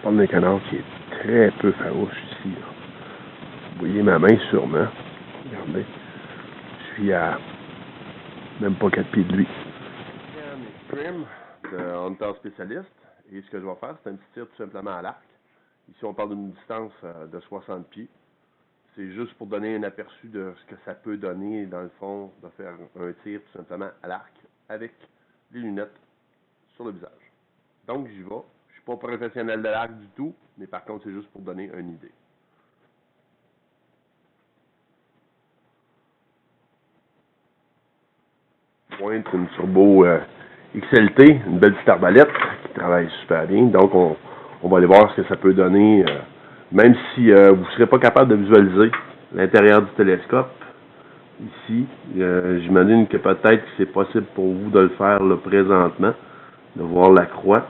parle d'un canard qui est très peu farouche ici. Là. Vous voyez ma main sûrement. Regardez. Je suis à même pas 4 pieds de lui. Trim de Hunter Spécialiste. Et ce que je vais faire, c'est un petit tir tout simplement à l'arc. Ici, on parle d'une distance de 60 pieds. C'est juste pour donner un aperçu de ce que ça peut donner, dans le fond, de faire un tir tout simplement à l'arc avec les lunettes sur le visage. Donc, j'y vais. Je suis pas professionnel de l'arc du tout, mais par contre, c'est juste pour donner une idée. Pointe une Turbo XLT, une belle petite arbalète qui travaille super bien. Donc, on va aller voir ce que ça peut donner, même si vous ne serez pas capable de visualiser l'intérieur du télescope. Ici, j'imagine que peut-être que c'est possible pour vous de le faire là, présentement, de voir la croix.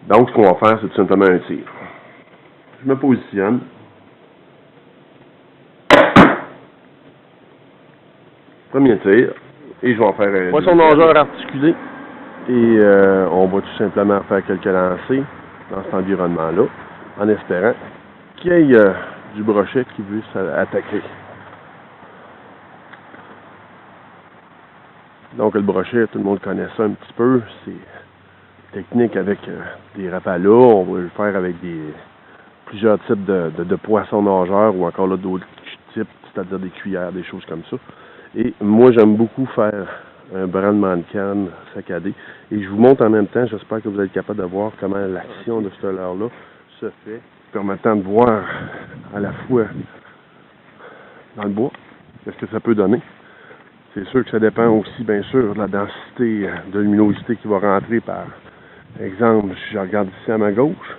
Donc, ce qu'on va faire, c'est tout simplement un tir. Je me positionne. Premier tir. Et je vais en faire un poisson nageur articulé. Et on va tout simplement faire quelques lancers dans cet environnement-là, en espérant qu'il y ait du brochet qui puisse attaquer. Donc le brochet, tout le monde connaît ça un petit peu. C'est technique avec des rapalas. On va le faire avec plusieurs types de poissons nageurs ou encore d'autres types, c'est-à-dire des cuillères, des choses comme ça. Et moi, j'aime beaucoup faire un brandement de canne saccadé. Et je vous montre en même temps, j'espère que vous êtes capable de voir comment l'action de ce leurre-là se fait, permettant de voir à la fois dans le bois, qu'est-ce que ça peut donner. C'est sûr que ça dépend aussi, bien sûr, de la densité de luminosité qui va rentrer par exemple, si je regarde ici à ma gauche.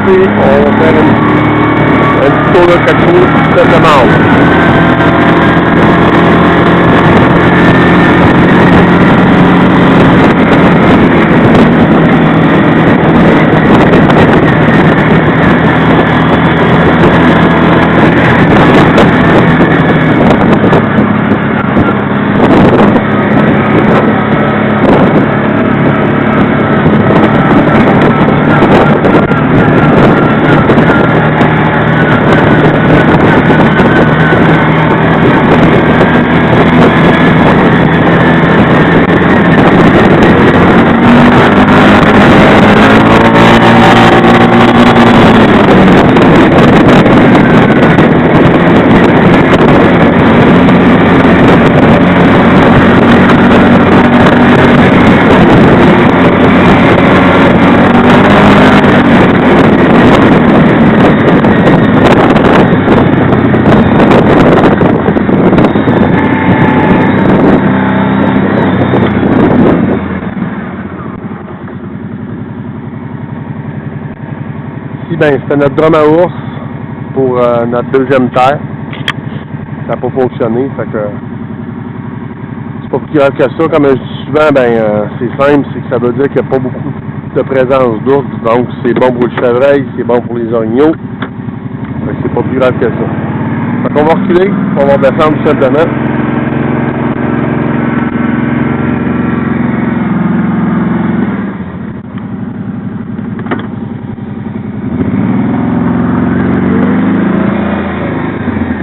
On va faire un petit tour de cachot tout simplement. Ben, c'était notre drum à ours pour notre deuxième terre. Ça n'a pas fonctionné, fait que c'est pas plus grave que ça. Comme je dis souvent, ben c'est simple, c'est que ça veut dire qu'il n'y a pas beaucoup de présence d'ours, donc c'est bon pour le chevreuil, c'est bon pour les orignaux. Fait que c'est pas plus grave que ça. Fait qu'on va reculer, on va descendre tout simplement.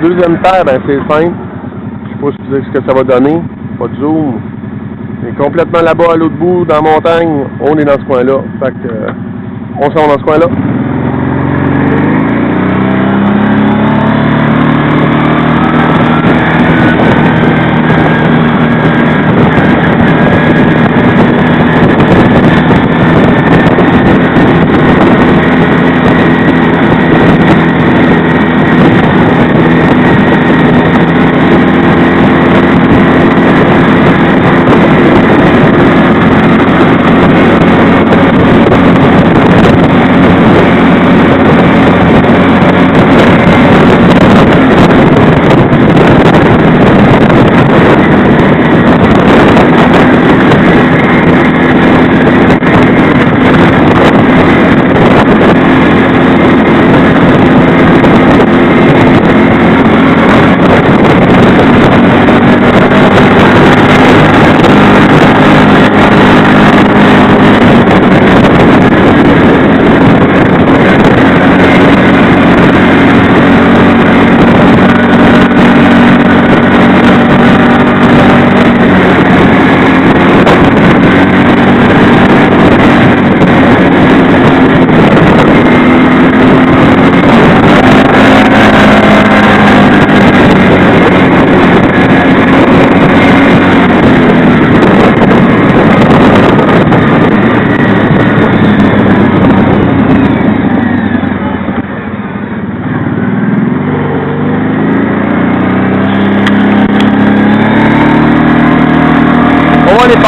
Deuxième terre, ben c'est simple. Je sais pas ce que ça va donner. Pas de zoom. Mais complètement là-bas, à l'autre bout, dans la montagne, on est dans ce coin-là. Fait que on s'en va dans ce coin-là.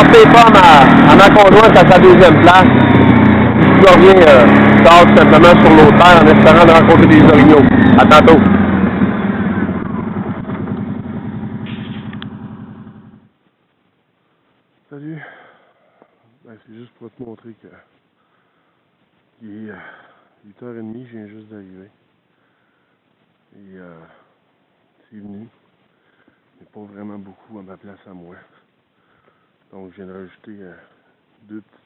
apporter les pommes à ma conjointe à sa deuxième place. Je reviens tard tout simplement sur l'autre terre en espérant de rencontrer des orignaux. À tantôt. Salut. Ben, c'est juste pour te montrer que il est 8h30, je viens juste d'arriver. Et c'est venu. Mais pas vraiment beaucoup à ma place à moi. Donc je viens de rajouter deux petites